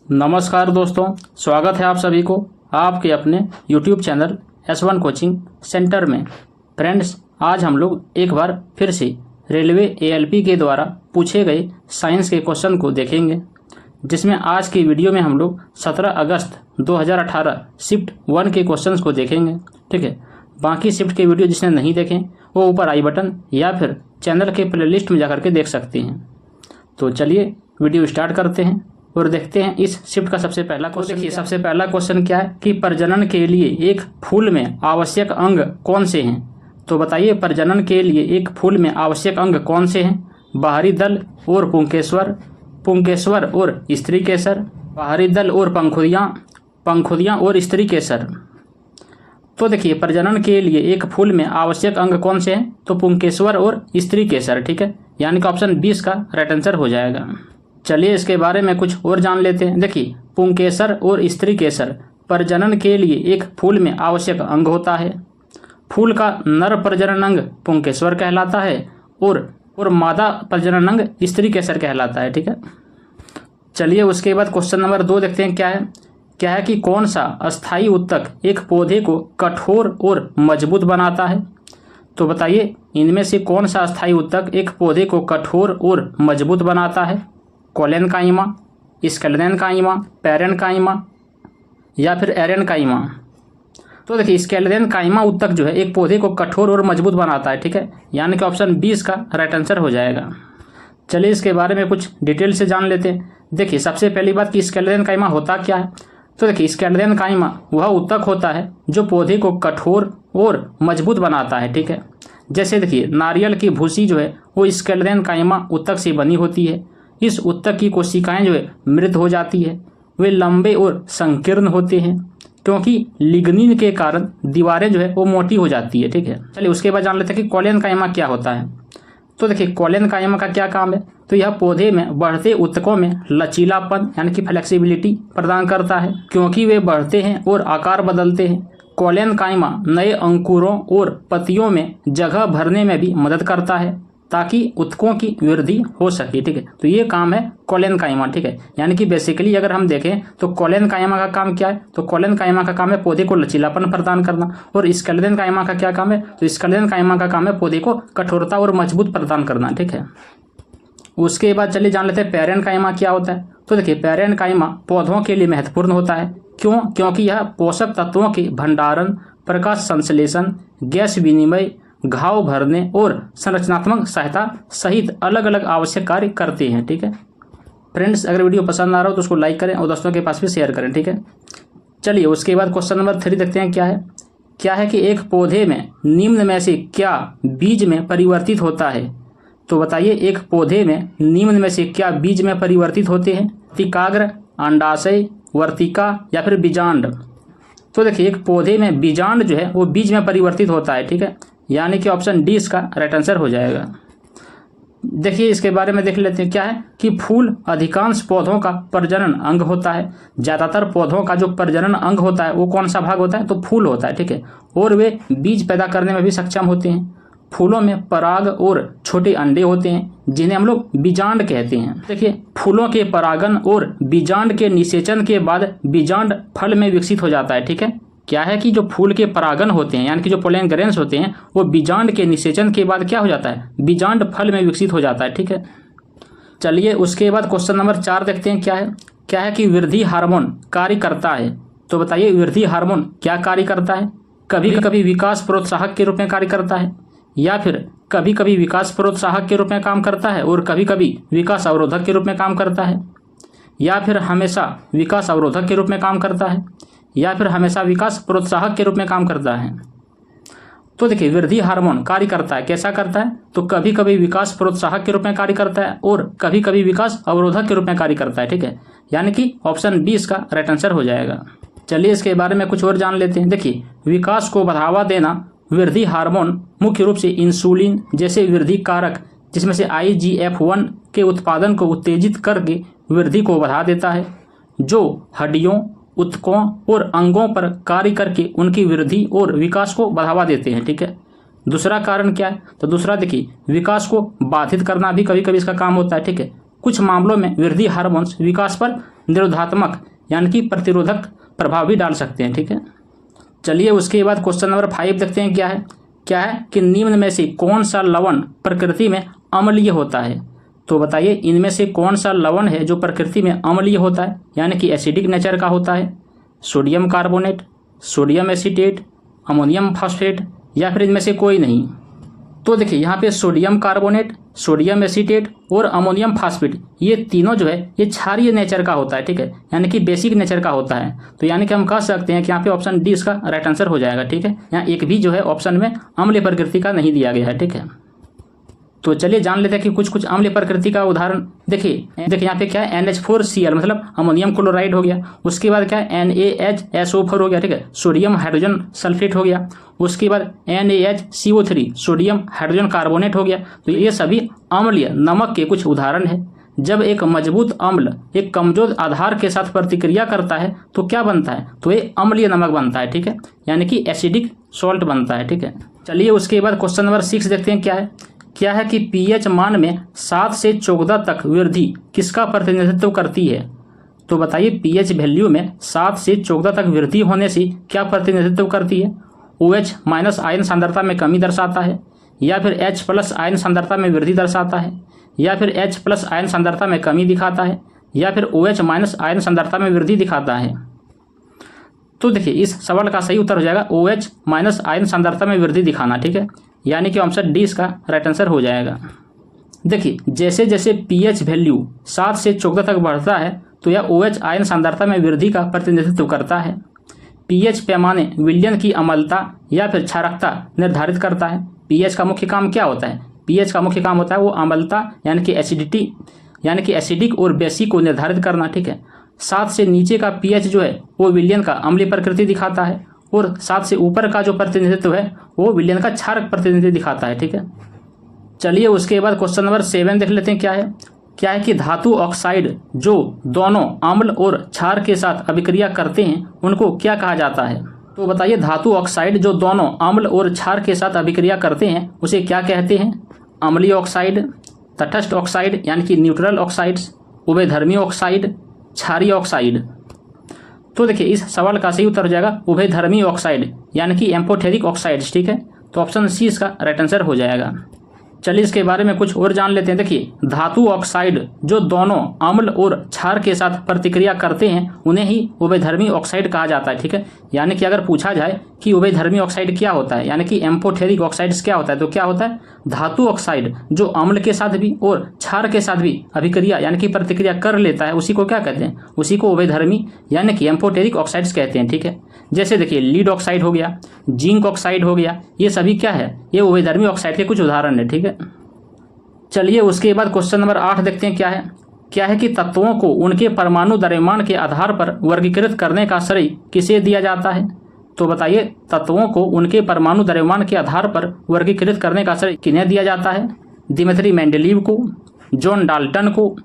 नमस्कार दोस्तों, स्वागत है आप सभी को आपके अपने YouTube channel S1 coaching centre में। फ्रेंड्स, आज हम लोग एक बार फिर से रेलवे ALP के द्वारा पूछे गए साइंस के क्वेश्चन को देखेंगे, जिसमें आज की वीडियो में हम लोग 17 अगस्त 2018 शिफ्ट 1 के क्वेश्चंस को देखेंगे। ठीक है, बाकी शिफ्ट के वीडियो जिसने नहीं देखें वो ऊपर आई बटन या फिर चैनल के प्लेलिस्ट में जाकर के देख सकते हैं। तो चलिए वीडियो स्टार्ट करते हैं और देखते हैं इस शिफ्ट का सबसे पहला क्वेश्चन। देखिए, सबसे पहला क्वेश्चन क्या है कि प्रजनन के लिए एक फूल में आवश्यक अंग कौन से हैं। तो बताइए, प्रजनन के लिए एक फूल में आवश्यक अंग कौन से हैं? बाहरी दल और पुंकेसर, पुंकेसर और स्त्री केसर, बाहरी दल और पंखुदियाँ, पंखुदियाँ और स्त्री केसर। तो देखिए, प्रजनन के लिए एक फूल में आवश्यक अंग कौन से हैं? तो पुंकेसर और स्त्री केसर। ठीक है, यानी कि ऑप्शन 20 का राइट आंसर हो जाएगा। चलिए इसके बारे में कुछ और जान लेते हैं। देखिए, पुंकेसर और स्त्री केसर प्रजनन के लिए एक फूल में आवश्यक अंग होता है। फूल का नर प्रजनन अंग पुंकेसर कहलाता है और मादा प्रजनन अंग स्त्री केसर कहलाता है। ठीक है, चलिए उसके बाद क्वेश्चन नंबर 2 देखते हैं। क्या है कि कौन सा अस्थायी उत्तक एक पौधे को कठोर और मजबूत बनाता है। तो बताइए, इनमें से कौन सा अस्थायी उत्तक एक पौधे को कठोर और मजबूत बनाता है? कोलेनकाइमा, स्केलेनकाइमा, पैरेनकाइमा या फिर एरेनकाइमा। तो देखिए, स्केलेनकाइमा उत्तक जो है एक पौधे को कठोर और मजबूत बनाता है। ठीक है, यानी कि ऑप्शन 20 का राइट आंसर हो जाएगा। चलिए इसके बारे में कुछ डिटेल से जान लेते हैं। देखिए, सबसे पहली बात कि स्केलेनकाइमा होता क्या है। तो देखिए, स्केलेनकाइमा वह उत्तक होता है जो पौधे को कठोर और मजबूत बनाता है। ठीक है, जैसे देखिए, नारियल की भूसी जो है वो स्केलेनकाइमा उत्तक से बनी होती है। इस उत्तक की कोशिकाएं जो है मृत हो जाती है। वे लंबे और संकीर्ण होते हैं क्योंकि लिग्निन के कारण दीवारें जो है वो मोटी हो जाती है। ठीक है, चलिए उसके बाद जान लेते हैं कि कोलेनकाइमा क्या होता है। तो देखिए, कोलेनकाइमा का क्या काम है। तो यह पौधे में बढ़ते उत्तकों में लचीलापन यानी कि फ्लेक्सिबिलिटी प्रदान करता है, क्योंकि वे बढ़ते हैं और आकार बदलते हैं। कोलेनकाइमा नए अंकुरों और पत्तियों में जगह भरने में भी मदद करता है ताकि उत्तकों की वृद्धि हो सके। ठीक है, तो ये काम है कोलेनकाइमा। ठीक है, यानी कि बेसिकली अगर हम देखें तो कोलेनकाइमा का काम क्या है। तो कोलेनकाइमा का काम है पौधे को लचीलापन प्रदान करना। और स्केलेनकाइमा का क्या काम है। तो स्केलेनकाइमा का काम है पौधे को कठोरता और मजबूत प्रदान करना। ठीक है, उसके बाद चलिए जान लेते हैं पैरेनकाइमा क्या होता है। तो देखिए, पैरेनकाइमा पौधों के लिए महत्वपूर्ण होता है। क्यों? क्योंकि यह पोषक तत्वों के भंडारण, प्रकाश संश्लेषण, गैस विनिमय, घाव भरने और संरचनात्मक सहायता सहित अलग अलग आवश्यक कार्य करते हैं। ठीक है फ्रेंड्स, अगर वीडियो पसंद आ रहा हो तो उसको लाइक करें और दोस्तों के पास भी शेयर करें। ठीक है, चलिए उसके बाद क्वेश्चन नंबर 3 देखते हैं। क्या है कि एक पौधे में निम्न में से क्या बीज में परिवर्तित होता है। तो बताइए, एक पौधे में निम्न में से क्या बीज में परिवर्तित होते हैं? तिकाग्र, अंडाशय, वर्तिका या फिर बीजांड। तो देखिए, एक पौधे में बीजांड जो है वो बीज में परिवर्तित होता है। ठीक है, यानी कि ऑप्शन डी इसका राइट आंसर हो जाएगा। देखिए इसके बारे में देख लेते हैं। क्या है कि फूल अधिकांश पौधों का प्रजनन अंग होता है। ज़्यादातर पौधों का जो प्रजनन अंग होता है वो कौन सा भाग होता है? तो फूल होता है। ठीक है, और वे बीज पैदा करने में भी सक्षम होते हैं। फूलों में पराग और छोटे अंडे होते हैं जिन्हें हम लोग बीजांड कहते हैं। देखिए, फूलों के परागन और बीजांड के निषेचन के बाद बीजांड फल में विकसित हो जाता है। ठीक है, क्या है कि जो फूल के परागन होते हैं यानी कि जो पोलन ग्रेन्स होते हैं वो बीजांड के निषेचन के बाद क्या हो जाता है? बीजांड फल में विकसित हो जाता है। ठीक है, चलिए उसके बाद क्वेश्चन नंबर 4 देखते हैं। क्या है कि वृद्धि हार्मोन कार्य करता है। तो बताइए, वृद्धि हार्मोन क्या कार्य करता है? कभी कभी विकास प्रोत्साहक के रूप में कार्य करता है, या फिर कभी कभी विकास प्रोत्साहक के रूप में काम करता है और कभी कभी विकास अवरोधक के रूप में काम करता है, या फिर हमेशा विकास अवरोधक के रूप में काम करता है, या फिर हमेशा विकास प्रोत्साहक के रूप में काम करता है। तो देखिए, वृद्धि हार्मोन कार्य करता है, कैसा करता है? तो कभी कभी विकास प्रोत्साहक के रूप में कार्य करता है और कभी कभी विकास अवरोधक के रूप में कार्य करता है। ठीक है, यानी कि ऑप्शन 20 का राइट आंसर हो जाएगा। चलिए इसके बारे में कुछ और जान लेते हैं। देखिए, विकास को बढ़ावा देना वृद्धि हार्मोन मुख्य रूप से इंसुलिन जैसे वृद्धि कारक जिसमें से IGF-1 के उत्पादन को उत्तेजित करके वृद्धि को बढ़ा देता है, जो हड्डियों, उत्तकों और अंगों पर कार्य करके उनकी वृद्धि और विकास को बढ़ावा देते हैं। ठीक है, दूसरा कारण क्या है? तो दूसरा देखिए, विकास को बाधित करना भी कभी कभी इसका काम होता है। ठीक है, कुछ मामलों में वृद्धि हार्मोन्स विकास पर निरोधात्मक यानी कि प्रतिरोधक प्रभाव भी डाल सकते हैं। ठीक है, चलिए उसके बाद क्वेश्चन नंबर 5 देखते हैं। क्या है कि निम्न में से कौन सा लवण प्रकृति में अम्लीय होता है? तो बताइए इनमें से कौन सा लवण है जो प्रकृति में अम्लीय होता है यानी कि एसिडिक नेचर का होता है? Sodium carbonate, sodium acetate, ammonium phosphate या फिर इनमें से कोई नहीं? तो देखिए यहाँ पे सोडियम कार्बोनेट, सोडियम एसीटेट और अमोनियम फॉस्फेट ये तीनों जो है ये क्षारीय नेचर का होता है। ठीक है, यानी कि बेसिक नेचर का होता है। तो यानी कि हम कह सकते हैं कि यहाँ पे ऑप्शन डी इसका राइट आंसर हो जाएगा। ठीक है, यहाँ एक भी जो है ऑप्शन में अम्लीय प्रकृति का नहीं दिया गया है। ठीक है, तो चलिए जान लेते हैं कि कुछ अम्लीय प्रकृति का उदाहरण। देखिए यहाँ पे क्या है NH4Cl मतलब अमोनियम क्लोराइड हो गया। उसके बाद क्या है NaHSO4 हो गया। ठीक है, सोडियम हाइड्रोजन सल्फेट हो गया। उसके बाद NaHCO3 सोडियम हाइड्रोजन कार्बोनेट हो गया। तो ये सभी अम्लीय नमक के कुछ उदाहरण है। जब एक मजबूत अम्ल एक कमजोर आधार के साथ प्रतिक्रिया करता है तो क्या बनता है? तो ये अम्लीय नमक बनता है। ठीक है, यानी कि एसिडिक सॉल्ट बनता है। ठीक है, चलिए उसके बाद क्वेश्चन नंबर 6 देखते हैं। क्या है कि पीएच मान में 7 से 14 तक वृद्धि किसका प्रतिनिधित्व करती है? तो बताइए पीएच वैल्यू में 7 से 14 तक वृद्धि होने से क्या प्रतिनिधित्व करती है? OH माइनस आयन सांद्रता में कमी दर्शाता है, या फिर H प्लस आयन सांद्रता में वृद्धि दर्शाता है, या फिर H प्लस आयन सांद्रता में कमी दिखाता है, या फिर OH माइनस आयन सांद्रता में वृद्धि दिखाता है? तो देखिए इस सवाल का सही उत्तर हो जाएगा OH माइनस आयन सांद्रता में वृद्धि दिखाना। ठीक है, यानी कि ऑप्शन डी इसका राइट आंसर हो जाएगा। देखिए जैसे जैसे पीएच वैल्यू 7 से 14 तक बढ़ता है तो यह OH आयन सांद्रता में वृद्धि का प्रतिनिधित्व करता है। पीएच पैमाने विलयन की अम्लता या फिर क्षारकता निर्धारित करता है। पीएच का मुख्य काम क्या होता है? पीएच का मुख्य काम होता है वो अम्लता यानी कि एसिडिटी यानी कि एसिडिक और बेसिक को निर्धारित करना। ठीक है, 7 से नीचे का पीएच जो है वो विलयन का अम्लीय प्रकृति दिखाता है और 7 से ऊपर का जो प्रतिनिधित्व है वो विलयन का क्षारक प्रतिनिधित्व दिखाता है। ठीक है, चलिए उसके बाद क्वेश्चन नंबर 7 देख लेते हैं। क्या है कि धातु ऑक्साइड जो दोनों अम्ल और क्षार के साथ अभिक्रिया करते हैं उनको क्या कहा जाता है? तो बताइए धातु ऑक्साइड जो दोनों अम्ल और क्षार के साथ अभिक्रिया करते हैं उसे क्या कहते हैं? अम्लीय ऑक्साइड, तटस्थ ऑक्साइड यानी कि न्यूट्रल ऑक्साइड्स, उभयधर्मी ऑक्साइड, क्षारीय ऑक्साइड? तो देखिए इस सवाल का सही उत्तर हो जाएगा उभयधर्मी ऑक्साइड यानी कि एम्फोटेरिक ऑक्साइड्स। ठीक है, तो ऑप्शन सी इसका राइट आंसर हो जाएगा। चलिए इसके बारे में कुछ और जान लेते हैं। देखिए धातु ऑक्साइड जो दोनों अम्ल और क्षार के साथ प्रतिक्रिया करते हैं उन्हें ही उभयधर्मी ऑक्साइड कहा जाता है। ठीक है, यानी कि अगर पूछा जाए कि उभयधर्मी ऑक्साइड क्या होता है यानी कि एम्फोटेरिक ऑक्साइड्स क्या होता है, तो क्या होता है? धातु ऑक्साइड जो अम्ल के साथ भी और क्षार के साथ भी अभिक्रिया यानी कि प्रतिक्रिया कर लेता है उसी को क्या कहते हैं? उसी को उभयधर्मी यानी कि एम्फोटेरिक ऑक्साइड्स कहते हैं। ठीक है, जैसे देखिए लीड ऑक्साइड हो गया, जिंक ऑक्साइड हो गया, ये सभी क्या है? ये उभयधर्मी ऑक्साइड के कुछ उदाहरण है। ठीक है, चलिए उसके बाद क्वेश्चन नंबर 8 देखते हैं। क्या है कि तत्वों को उनके परमाणु द्रव्यमान के आधार पर वर्गीकृत करने का श्रेय किसे दिया जाता है? तो बताइए तत्वों को उनके परमाणु द्रव्यमान के आधार पर वर्गीकृत करने का श्रेय किन्हें दिया जाता है? दिमित्री मेंडेलीव को, जॉन डाल्टन को,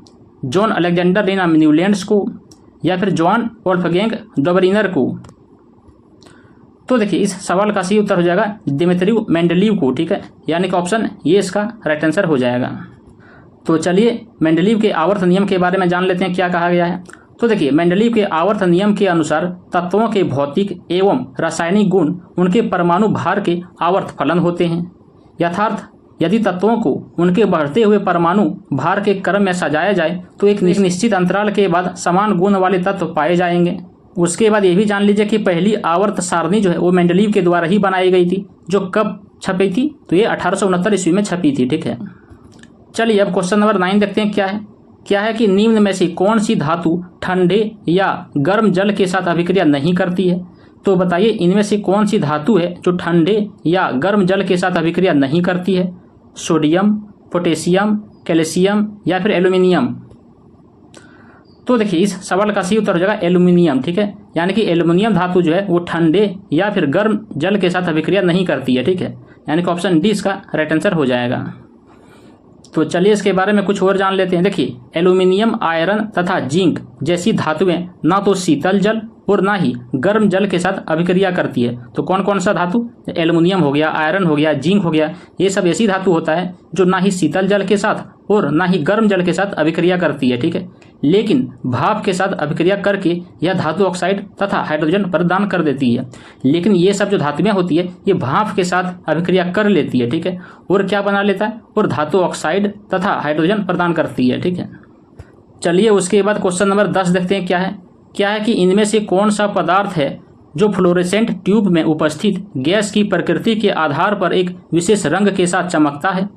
जॉन अलेक्जेंडर रीना न्यूलैंड्स को, या फिर जॉन वोल्फगैंग डोबरिनर को? तो देखिए इस सवाल का सही उत्तर हो जाएगा दिमित्री मेंडेलीव को। ठीक है, यानी कि ऑप्शन ये इसका राइट आंसर हो जाएगा। तो चलिए मेंडेलीव के आवर्त नियम के बारे में जान लेते हैं क्या कहा गया है। तो देखिए मेंडेलीव के आवर्त नियम के अनुसार तत्वों के भौतिक एवं रासायनिक गुण उनके परमाणु भार के आवर्त फलन होते हैं। यथार्थ यदि तत्वों को उनके बढ़ते हुए परमाणु भार के क्रम में सजाया जाए तो एक निश्चित अंतराल के बाद समान गुण वाले तत्व पाए जाएंगे। उसके बाद ये भी जान लीजिए कि पहली आवर्त सारणी जो है वो मेंडेलीव के द्वारा ही बनाई गई थी, जो कब छपी थी? तो ये 1869 ईस्वी में छपी थी। ठीक है, चलिए अब क्वेश्चन नंबर 9 देखते हैं। क्या है कि निम्न में से कौन सी धातु ठंडे या गर्म जल के साथ अभिक्रिया नहीं करती है? तो बताइए इनमें से कौन सी धातु है जो ठंडे या गर्म जल के साथ अभिक्रिया नहीं करती है? सोडियम, पोटेशियम, कैल्शियम या फिर एल्यूमिनियम? तो देखिए इस सवाल का सही उत्तर हो जाएगा एल्यूमिनियम। ठीक है, यानी कि एल्यूमिनियम धातु जो है वो ठंडे या फिर गर्म जल के साथ अभिक्रिया नहीं करती है। ठीक है, यानी कि ऑप्शन डी इसका राइट आंसर हो जाएगा। तो चलिए इसके बारे में कुछ और जान लेते हैं। देखिए एल्यूमिनियम आयरन तथा जिंक जैसी धातुएं ना तो शीतल जल और ना ही गर्म जल के साथ अभिक्रिया करती है। तो कौन कौन सा धातु? एल्यूमिनियम हो गया, आयरन हो गया, जिंक हो गया, ये सब ऐसी धातु होता है जो ना ही शीतल जल के साथ और ना ही गर्म जल के साथ अभिक्रिया करती है, ठीक है। लेकिन भाप के साथ अभिक्रिया करके यह धातु ऑक्साइड तथा हाइड्रोजन प्रदान कर देती है। लेकिन ये सब जो धातुएं होती है ये भाप के साथ अभिक्रिया कर लेती है, ठीक है, और क्या बना लेता है, और धातु ऑक्साइड तथा हाइड्रोजन प्रदान करती है, ठीक है। चलिए उसके बाद क्वेश्चन नंबर 10 देखते हैं क्या है कि इनमें से कौन सा पदार्थ है जो फ्लोरेसेंट ट्यूब में उपस्थित गैस की प्रकृति के आधार पर एक विशेष रंग के साथ चमकता है।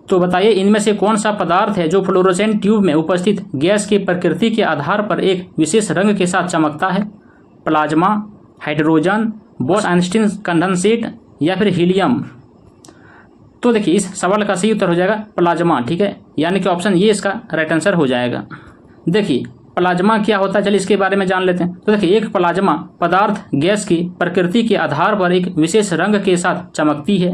तो बताइए इनमें से कौन सा पदार्थ है जो फ्लोरेसेंट ट्यूब में उपस्थित गैस की प्रकृति के आधार पर एक विशेष रंग के साथ चमकता है। प्लाज्मा, हाइड्रोजन, बोस-आइंस्टीन कंडेंसेट या फिर हीलियम। तो देखिए इस सवाल का सही उत्तर हो जाएगा प्लाज्मा, ठीक है, यानी कि ऑप्शन ये इसका राइट आंसर हो जाएगा। देखिए प्लाज्मा क्या होता है, चलिए इसके बारे में जान लेते हैं। तो देखिए एक प्लाज्मा पदार्थ गैस की प्रकृति के आधार पर एक विशेष रंग के साथ चमकती है।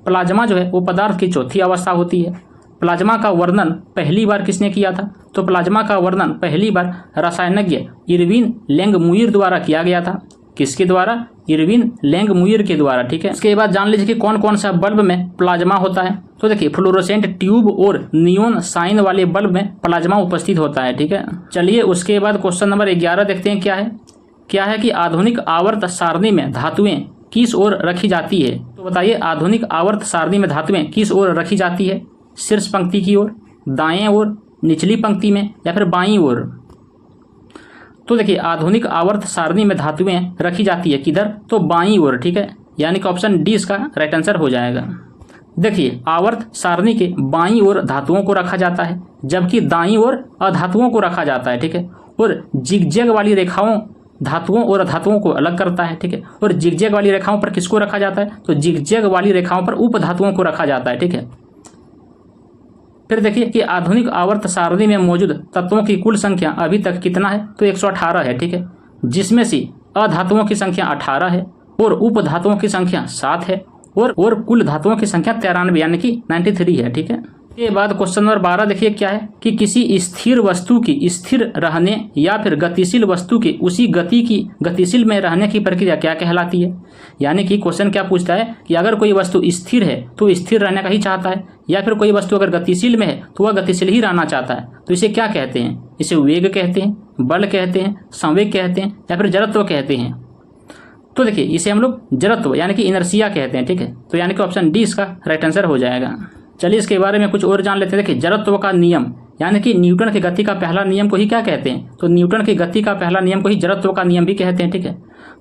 प्लाज्मा जो है वो पदार्थ की चौथी अवस्था होती है। प्लाज्मा का वर्णन पहली बार किसने किया था, तो प्लाज्मा का वर्णन पहली बार रसायनज्ञ इरविन लैंगमुइर द्वारा किया गया था। किसके द्वारा, इरविन लैंगमुइर के द्वारा, ठीक है। इसके बाद जान लीजिए कि कौन कौन सा बल्ब में प्लाज्मा होता है। तो देखिए फ्लोरोसेंट ट्यूब और नियोन साइन वाले बल्ब में प्लाज्मा उपस्थित होता है, ठीक है। चलिए उसके बाद क्वेश्चन नंबर 11 देखते हैं क्या है कि आधुनिक आवर्त सारणी में धातुएं किस ओर रखी जाती है। तो बताइए आधुनिक आवर्त सारणी में धातुएं किस ओर रखी जाती है, शीर्ष पंक्ति की ओर, दाएं ओर, निचली पंक्ति में या फिर बाईं ओर। तो देखिए आधुनिक आवर्त सारणी में धातुएं रखी जाती है किधर, तो बाईं ओर, ठीक है, यानी कि ऑप्शन डी इसका राइट आंसर हो जाएगा। देखिए आवर्त सारणी के बाईं ओर धातुओं को रखा जाता है जबकि दाईं ओर अधातुओं को रखा जाता है, ठीक है। और जिगजैग वाली रेखाओं धातुओं और अधातुओं को अलग करता है, ठीक है। और जिगजैग वाली रेखाओं पर किसको रखा जाता है, तो जिगजैग वाली रेखाओं पर उपधातुओं को रखा जाता है, ठीक है। फिर देखिए कि आधुनिक आवर्त सारणी में मौजूद तत्वों की कुल संख्या अभी तक कितना है, तो 118 है, ठीक है, जिसमें से अधातुओं की संख्या 18 है और उपधातुओं की संख्या 7 है और कुल धातुओं की संख्या 93 यानी कि 93 है, ठीक है। के बाद क्वेश्चन नंबर 12 देखिए क्या है कि किसी स्थिर वस्तु की स्थिर रहने या फिर गतिशील वस्तु के उसी गति की गतिशील में रहने की प्रक्रिया क्या कहलाती है। यानी कि क्वेश्चन क्या पूछता है कि अगर कोई वस्तु स्थिर है तो स्थिर रहने का ही चाहता है, या फिर कोई वस्तु अगर गतिशील में है तो वह गतिशील ही रहना चाहता है, तो इसे क्या कहते हैं, इसे वेग कहते हैं, बल कहते हैं, संवेग कहते हैं या फिर जड़त्व कहते हैं। तो देखिए इसे हम लोग जड़त्व यानी कि इनर्शिया कहते हैं, ठीक है। तो यानी कि ऑप्शन डी इसका राइट आंसर हो जाएगा। चलिए इसके बारे में कुछ और जान लेते हैं। देखिए जड़त्व का नियम यानी कि न्यूटन की गति का पहला नियम को ही क्या कहते हैं, तो न्यूटन की गति का पहला नियम को ही जड़त्व का नियम भी कहते हैं, ठीक है।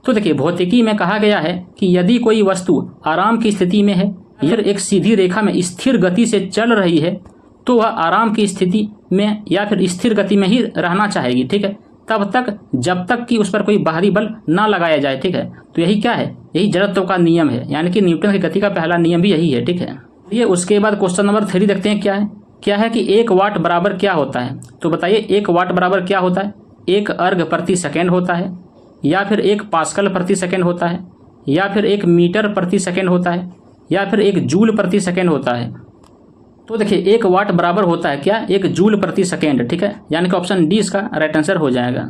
तो देखिए भौतिकी में कहा गया है कि यदि कोई वस्तु आराम की स्थिति में है या एक सीधी रेखा में स्थिर गति से चल रही है तो वह आराम की स्थिति में या फिर स्थिर गति में ही रहना चाहेगी, ठीक है, तब तक जब तक कि उस पर कोई बाहरी बल ना लगाया जाए, ठीक है। तो यही क्या है, यही जड़त्व का नियम है, यानी कि न्यूटन की गति का पहला नियम भी यही है, ठीक है। ये उसके बाद क्वेश्चन नंबर 3 देखते हैं क्या है कि 1 वाट बराबर क्या होता है। तो बताइए 1 वाट बराबर क्या होता है, 1 अर्ग प्रति सेकेंड होता है या फिर 1 पास्कल प्रति सेकेंड होता है या फिर 1 मीटर प्रति सेकेंड होता है या फिर 1 जूल प्रति सेकेंड होता है। तो देखिए 1 वाट बराबर होता है क्या, 1 जूल प्रति सेकेंड, ठीक है, यानी कि ऑप्शन डी इसका राइट आंसर हो जाएगा।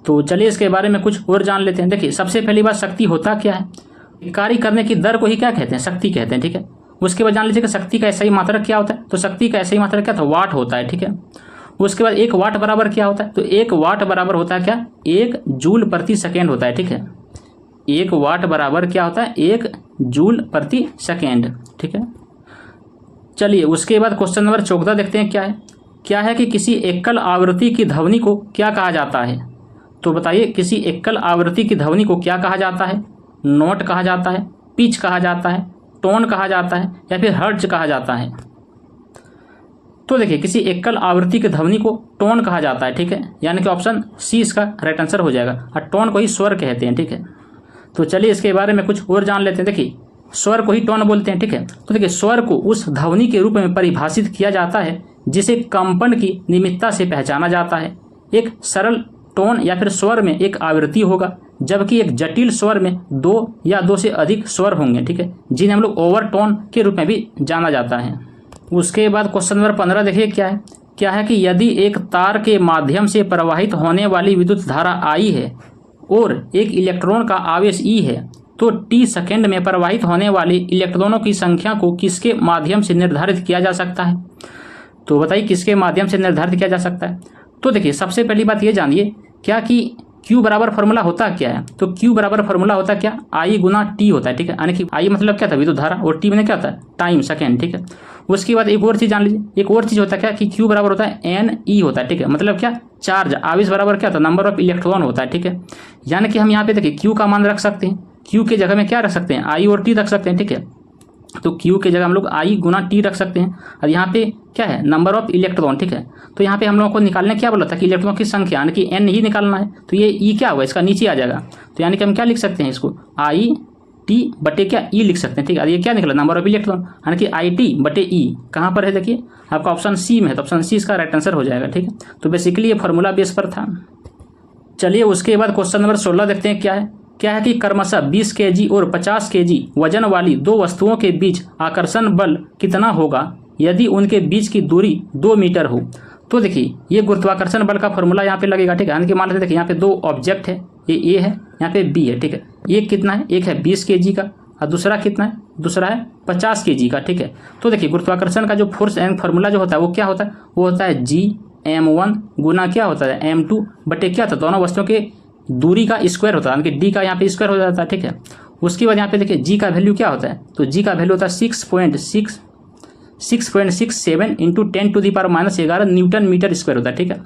तो चलिए इसके बारे में कुछ और जान लेते हैं। देखिए सबसे पहली बात शक्ति होता क्या है, कार्य करने की दर को ही क्या कहते हैं, शक्ति कहते हैं, ठीक है। उसके बाद जान लीजिए कि शक्ति का सही मात्रक क्या होता है, तो शक्ति का सही मात्रक क्या था, वाट होता है, ठीक है। उसके बाद 1 वाट बराबर क्या होता है, तो 1 वाट बराबर होता है क्या, 1 जूल प्रति सेकेंड होता है, ठीक है। 1 वाट बराबर क्या होता है, 1 जूल प्रति सेकेंड, ठीक है। चलिए उसके बाद क्वेश्चन नंबर 14 देखते हैं क्या है कि किसी एकल आवृत्ति की ध्वनि को क्या कहा जाता है। तो बताइए किसी एकल आवृत्ति की ध्वनि को क्या कहा जाता है, नोट कहा जाता है, पिच कहा जाता है, टोन कहा जाता है या फिर हर्ट्ज कहा जाता है। तो देखिए किसी एकल आवृत्ति की ध्वनि को टोन कहा जाता है, ठीक है, यानी कि ऑप्शन सी इसका राइट आंसर हो जाएगा। और टोन को ही स्वर कहते हैं, ठीक है। तो चलिए इसके बारे में कुछ और जान लेते हैं। देखिए स्वर को ही टोन बोलते हैं, ठीक है। तो देखिए स्वर को उस ध्वनि के रूप में परिभाषित किया जाता है जिसे कंपन की निमित्ता से पहचाना जाता है। एक सरल टोन या फिर स्वर में एक आवृत्ति होगा, जबकि एक जटिल स्वर में 2 या 2 से अधिक स्वर होंगे, ठीक है, जिन्हें हम लोग ओवरटोन के रूप में भी जाना जाता है। उसके बाद क्वेश्चन नंबर 15 देखिए क्या है कि यदि एक तार के माध्यम से प्रवाहित होने वाली विद्युत धारा I है और एक इलेक्ट्रॉन का आवेश E है तो t सेकेंड में प्रवाहित होने वाले इलेक्ट्रॉनों की संख्या को किसके माध्यम से निर्धारित किया जा सकता है। तो बताइए किसके माध्यम से निर्धारित किया जा सकता है। तो देखिए सबसे पहली बात ये जानिए क्या कि Q बराबर फॉर्मूला होता क्या है। तो Q बराबर फॉर्मूला होता क्या, I गुना T होता है, ठीक है। यानी कि I मतलब क्या था, विद्युत धारा, और T मैंने क्या होता है, टाइम, सेकेंड, ठीक है। उसके बाद एक और चीज जान लीजिए, एक और चीज होता है क्या कि Q बराबर होता है NE होता है, ठीक है। मतलब क्या, चार्ज, आवेश बराबर क्या होता है, नंबर ऑफ इलेक्ट्रॉन होता है, ठीक है। यानी कि हम यहाँ पे देखिए Q का मान रख सकते हैं, Q के जगह में क्या रख सकते हैं, I और T रख सकते हैं, ठीक है। तो Q के जगह हम लोग I गुना T रख सकते हैं, और यहाँ पे क्या है, नंबर ऑफ इलेक्ट्रॉन, ठीक है। तो यहाँ पे हम लोगों को निकालने क्या बोला था कि इलेक्ट्रॉन की संख्या, यानी कि N ही निकालना है। तो ये E क्या होगा, इसका नीचे आ जाएगा। तो यानी कि हम क्या लिख सकते हैं, इसको I T बटे क्या E लिख सकते हैं, ठीक है। ये क्या निकला, नंबर ऑफ इलेक्ट्रॉन, यानी कि IT बटे E कहाँ पर है, देखिए आपका ऑप्शन सी में है। तो ऑप्शन सी इसका राइट आंसर हो जाएगा, ठीक है। तो बेसिकली ये फॉर्मूला बेस पर था। चलिए उसके बाद क्वेश्चन नंबर 16 देखते हैं क्या है कि क्रमशः 20 kg और 50 kg वजन वाली दो वस्तुओं के बीच आकर्षण बल कितना होगा यदि उनके बीच की दूरी 2 मीटर हो। तो देखिए ये गुरुत्वाकर्षण बल का फॉर्मूला यहाँ पे लगेगा, ठीक है। यानी कि मान लेते देखिए यहाँ पे दो ऑब्जेक्ट है, ये ए है, यहाँ पे बी है, ठीक है। एक कितना है, एक है 20 kg का, और दूसरा कितना है, दूसरा है 50 kg का, ठीक है। तो देखिए गुरुत्वाकर्षण का जो फोर्स एंड फॉर्मूला जो होता है वो क्या होता है, वो होता है Gm1 गुना क्या होता है M2 बटे क्या होता है, दोनों वस्तुओं के दूरी का स्क्वायर होता है, यानी कि डी का यहाँ पे स्क्वायर हो जाता है, ठीक है। उसके बाद यहाँ पे देखिए जी का वैल्यू क्या होता है, तो जी का वैल्यू होता है 6.67 इंटू 10⁻11 न्यूटन मीटर स्क्वायर होता है, ठीक है।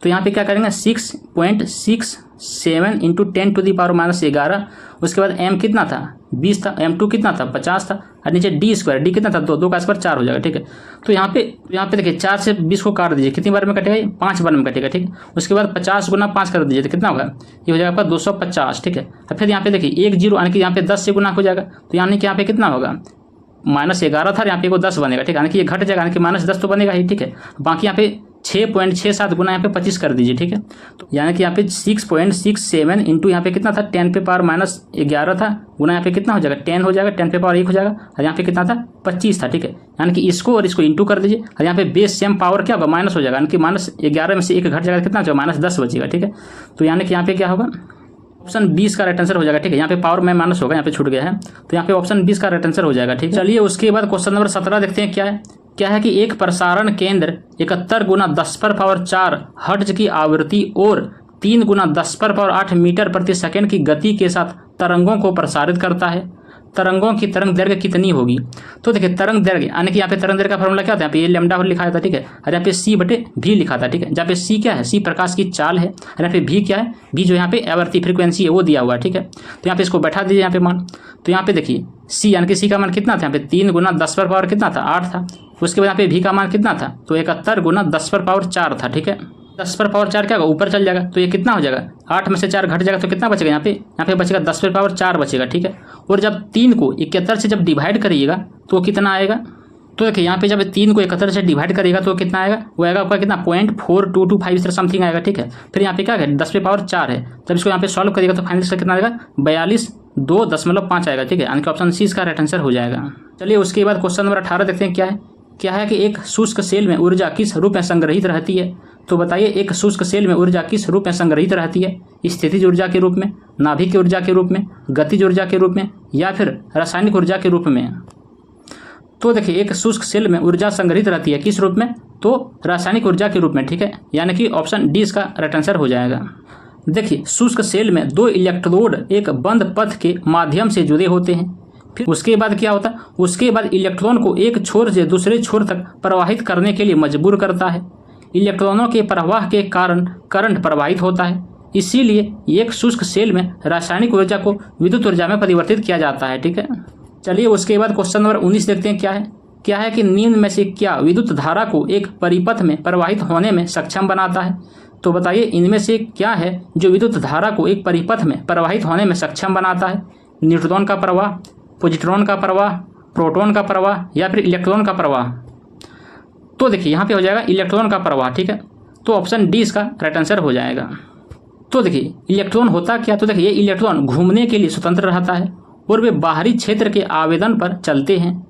तो यहाँ पे क्या करेंगे, 6.67 इंटू 10⁻11। उसके बाद m कितना था, 20 था, m2 कितना था, 50 था, और नीचे डी स्क्वायर, डी कितना था, 2 का स्क्वायर 4 हो जाएगा, ठीक है। तो यहाँ पे देखिए 4 से 20 को काट दीजिए, कितनी बार में कटेगा, 5 बार में कटेगा, ठीक है। उसके बाद 50 गुना 5 कर दीजिए तो कितना होगा, ये हो जाएगा आपका 250, ठीक है। और फिर यहाँ पे देखिए 1 0 यानी कि यहाँ पे 10 से गुना हो जाएगा, तो यानी कि यहाँ पे कितना होगा, -11 था, यहाँ पे को 10 बनेगा, ठीक है। यानी कि ये घट जाएगा, यानी कि -10 तो बनेगा ही, ठीक है। बाकी यहाँ पे 6.67 गुना यहाँ पे 25 कर दीजिए, ठीक है। तो यानी कि यहाँ पे 6.67 इंटू यहाँ पे कितना था, 10⁻11 था, गुना यहाँ पे कितना हो जाएगा, 10 हो जाएगा, 10⁻1 हो जाएगा, और यहाँ पे कितना था, 25 था, ठीक है। यानी कि इसको और इसको इंटू कर दीजिए, और यहाँ पे बेस सेम पावर क्या होगा, माइनस हो जाएगा, यानी कि -11 में से 1 घट जाएगा, कितना हो जाएगा, -10 बचेगा, ठीक है। तो यानी कि यहाँ पे क्या होगा, ऑप्शन 20 का राइट आंसर हो जाएगा, ठीक है। यहाँ पे पावर में माइनस होगा, यहाँ पे छूट गया है, तो यहाँ पे ऑप्शन 20 का राइट आंसर हो जाएगा, ठीक है। चलिए उसके बाद क्वेश्चन नंबर 17 देखते हैं क्या है कि एक प्रसारण केंद्र 71 गुना 10⁴ हर्ट्ज की आवृत्ति और 3 गुना 10⁸ मीटर प्रति सेकंड की गति के साथ तरंगों को प्रसारित करता है। तरंगों की तरंग दैर्घ्य कितनी होगी। तो देखिए तरंग दैर्घ्य, यानी कि यहाँ पे तरंग दैर्घ्य का फॉर्मूला क्या होता है, यहाँ पे ये लैम्डा लिखा था, ठीक है। और यहाँ पे c/v लिखा था, ठीक है। जहाँ पे c क्या है, c प्रकाश की चाल है, और यहाँ पे v क्या है, v जो यहाँ पे आवृत्ति फ्रीक्वेंसी है वो दिया हुआ है, ठीक है। तो यहाँ पे इसको बैठा दीजिए यहाँ पे मान। तो यहाँ पे देखिए c यानी कि c का मान कितना था, यहाँ पे 3 गुना 10⁻ कितना था, 8 था। उसके बाद यहाँ पे v का मान कितना था, तो 71 गुना 10⁻4 था, ठीक है। 10⁻4 क्या होगा, ऊपर चल जाएगा, तो ये कितना हो जाएगा, 8 में से 4 घट जाएगा, तो कितना बचेगा, यहाँ पे बचेगा 10⁻4 बचेगा, ठीक है। और जब 3 को 71 से जब डिवाइड करिएगा तो कितना आएगा, तो देखिए यहाँ पे जब 3 को 71 से डिवाइड करेगा तो कितना आएगा, वो आएगा आपका कितना 0.4225 इस तरह समथिंग आएगा, ठीक है। फिर यहाँ पे क्या है 10⁻4 है, जब इसको यहाँ पे सॉल्व करिएगा तो फाइनल कितना आएगा 42.2.5 आएगा, ठीक है। यानी कि ऑप्शन सी इसका राइट आंसर हो जाएगा। चलिए उसके बाद क्वेश्चन नंबर 18 देखते हैं क्या है कि एक शुष्क सेल में ऊर्जा किस रूप में संग्रहित रहती है। तो बताइए एक शुष्क सेल में ऊर्जा किस रूप में संग्रहित रहती है, स्थितिज ऊर्जा के रूप में, नाभिक ऊर्जा के रूप में, गतिज ऊर्जा के रूप में, या फिर रासायनिक ऊर्जा के रूप में। तो देखिए एक शुष्क सेल में ऊर्जा संग्रहित रहती है किस रूप में, तो रासायनिक ऊर्जा के रूप में, ठीक है। यानी कि ऑप्शन डी इसका राइट आंसर हो जाएगा। देखिए शुष्क सेल में 2 इलेक्ट्रोड एक बंद पथ के माध्यम से जुड़े होते हैं। फिर उसके बाद क्या होता है, उसके बाद इलेक्ट्रॉन को एक छोर से दूसरे छोर तक प्रवाहित करने के लिए मजबूर करता है। इलेक्ट्रॉनों के प्रवाह के कारण करंट प्रवाहित होता है, इसीलिए एक शुष्क सेल में रासायनिक ऊर्जा को विद्युत ऊर्जा में परिवर्तित किया जाता है, ठीक है। चलिए उसके बाद क्वेश्चन नंबर 19 देखते हैं क्या है कि निम्न में से क्या विद्युत धारा को एक परिपथ में प्रवाहित होने में सक्षम बनाता है। तो बताइए इनमें से क्या है जो विद्युत धारा को एक परिपथ में प्रवाहित होने में सक्षम बनाता है। न्यूट्रॉन का प्रवाह, पॉजिट्रॉन का प्रवाह, प्रोटॉन का प्रवाह, या फिर इलेक्ट्रॉन का प्रवाह। तो देखिए यहाँ पे हो जाएगा इलेक्ट्रॉन का प्रवाह, ठीक है। तो ऑप्शन डी इसका राइट आंसर हो जाएगा। तो देखिए इलेक्ट्रॉन होता क्या, तो देखिए ये इलेक्ट्रॉन घूमने के लिए स्वतंत्र रहता है और वे बाहरी क्षेत्र के आवेदन पर चलते हैं,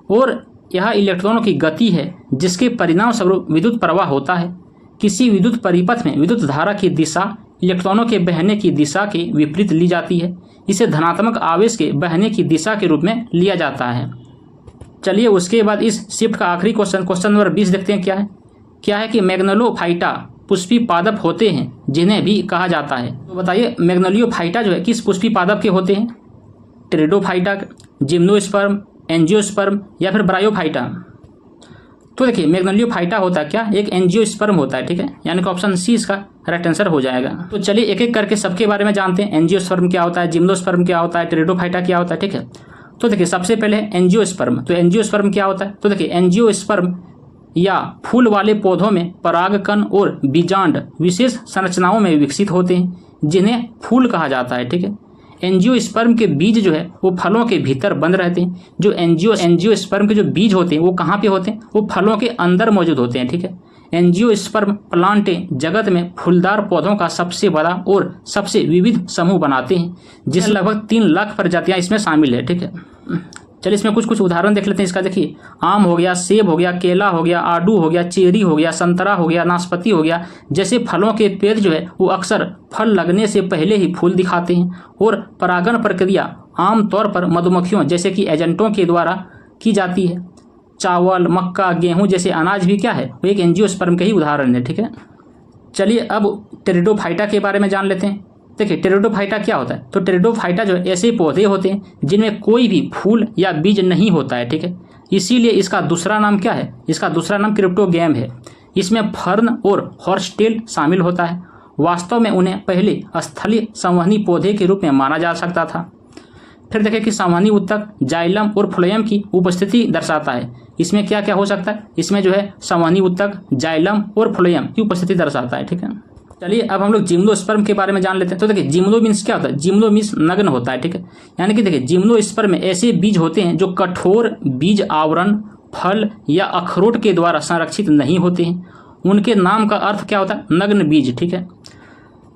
और यह इलेक्ट्रॉनों की गति है जिसके परिणाम स्वरूप विद्युत प्रवाह होता है। किसी विद्युत परिपथ में विद्युत धारा की दिशा इलेक्ट्रॉनों के बहने की दिशा के विपरीत ली जाती है। इसे धनात्मक आवेश के बहने की दिशा के रूप में लिया जाता है। चलिए उसके बाद इस शिफ्ट का आखिरी क्वेश्चन नंबर 20 देखते हैं क्या है कि मैग्नोलियोफाइटा पुष्पी पादप होते हैं जिन्हें भी कहा जाता है। तो बताइए मैग्नोलियोफाइटा जो है किस पुष्पी पादप के होते हैं? टेरिडोफाइटा, जिम्नोस्पर्म, एंजियोस्पर्म या फिर ब्रायोफाइटा? तो देखिए मैग्नोलियोफाइटा होता है क्या? एक एंजियोस्पर्म होता है, ठीक है, यानी कि ऑप्शन सी इसका राइट आंसर हो जाएगा। तो चलिए एक एक करके सबके बारे में जानते हैं। एंजियोस्पर्म क्या होता है, जिम्नोस्पर्म क्या होता है, टेरिडोफाइटा क्या होता है, ठीक है। तो देखिए सबसे पहले एंजियोस्पर्म। तो एंजियोस्पर्म क्या होता है? तो देखिए एंजियोस्पर्म या फूल वाले पौधों में परागकण और बीजांड विशेष संरचनाओं में विकसित होते हैं जिन्हें फूल कहा जाता है, ठीक है। एंजियोस्पर्म के बीज जो है वो फलों के भीतर बंद रहते हैं। जो एंजियोस्पर्म के जो बीज होते हैं वो कहाँ पे होते हैं? वो फलों के अंदर मौजूद होते हैं, ठीक है। एंजियोस्पर्म प्लांटें जगत में फूलदार पौधों का सबसे बड़ा और सबसे विविध समूह बनाते हैं जिसमें लगभग 3 लाख प्रजातियां इसमें शामिल है, ठीक है। चलिए इसमें कुछ उदाहरण देख लेते हैं इसका। देखिए आम हो गया, सेब हो गया, केला हो गया, आड़ू हो गया, चेरी हो गया, संतरा हो गया, नाशपाती हो गया, जैसे फलों के पेड़ जो है वो अक्सर फल लगने से पहले ही फूल दिखाते हैं। और परागण प्रक्रिया आमतौर पर मधुमक्खियों जैसे कि एजेंटों के द्वारा की जाती है। चावल, मक्का, गेहूं जैसे अनाज भी क्या है? वो एक एंजियोस्पर्म के ही उदाहरण है, ठीक है। चलिए अब टेरिडोफाइटा के बारे में जान लेते हैं। देखिए टेरिडोफाइटा क्या होता है? तो टेरिडोफाइटा जो ऐसे पौधे होते हैं जिनमें कोई भी फूल या बीज नहीं होता है, ठीक है। इसीलिए इसका दूसरा नाम क्या है? इसका दूसरा नाम क्रिप्टोगैम है। इसमें फर्न और हॉर्सटेल शामिल होता है। वास्तव में उन्हें पहले स्थलीय संवहनी पौधे के रूप में माना जा सकता था। फिर देखें कि संवहनी ऊतक जाइलम और फ्लोएम की उपस्थिति दर्शाता है। इसमें क्या क्या हो सकता है? इसमें जो है संवहनी ऊतक, जाइलम और फ्लोएम की उपस्थिति दर्शाता है, ठीक है। चलिए अब हम लोग जिम्नोस्पर्म के बारे में जान लेते हैं। तो देखिए जिम्नो मीन्स क्या होता है? जिम्नो मीन्स नग्न होता है, ठीक है। यानी कि देखिए जिम्नोस्पर्म में ऐसे बीज होते हैं जो कठोर बीज आवरण, फल या अखरोट के द्वारा संरक्षित नहीं होते हैं। उनके नाम का अर्थ क्या होता है? नग्न बीज, ठीक है।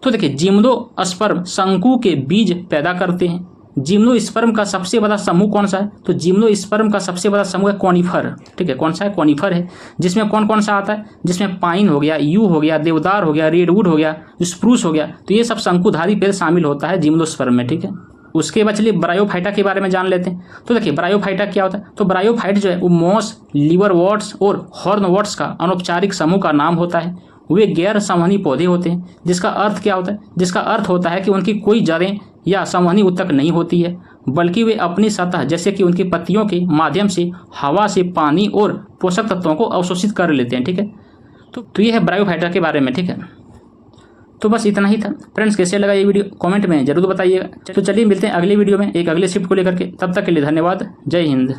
तो देखिए जिम्नोस्पर्म शंकु के बीज पैदा करते हैं। जिम्नोस्पर्म का सबसे बड़ा समूह कौन सा है? तो जिम्नोस्पर्म का सबसे बड़ा समूह है कॉनिफर, ठीक है। कौन सा है? कॉनिफर है। जिसमें कौन कौन सा आता है? जिसमें पाइन हो गया, यू हो गया, देवदार हो गया, रेडवुड हो गया, स्प्रूस हो गया। तो ये सब शंकुधारी पेड़ शामिल होता है जिम्नोस्पर्म में, ठीक है। उसके बाद चलिए ब्रायोफाइटा के बारे में जान लेते हैं। तो देखिए ब्रायोफाइटा क्या होता है? तो ब्रायोफाइट जो है वो मॉस, लीवरवॉर्ट्स और हॉर्नवॉर्ट्स का अनौपचारिक समूह का नाम होता है। वे गैर संवहनी पौधे होते हैं। जिसका अर्थ क्या होता है? जिसका अर्थ होता है कि उनकी कोई जड़ें या संवहनी ऊतक नहीं होती है, बल्कि वे अपनी सतह जैसे कि उनकी पत्तियों के माध्यम से हवा से पानी और पोषक तत्वों को अवशोषित कर लेते हैं, ठीक है। तो ये है ब्रायोफाइटा के बारे में, ठीक है। तो बस इतना ही था फ्रेंड्स। कैसे लगा ये वीडियो कमेंट में जरूर बताइएगा। तो चलिए मिलते हैं अगले वीडियो में एक अगले शिफ्ट को लेकर के। तब तक के लिए धन्यवाद। जय हिंद।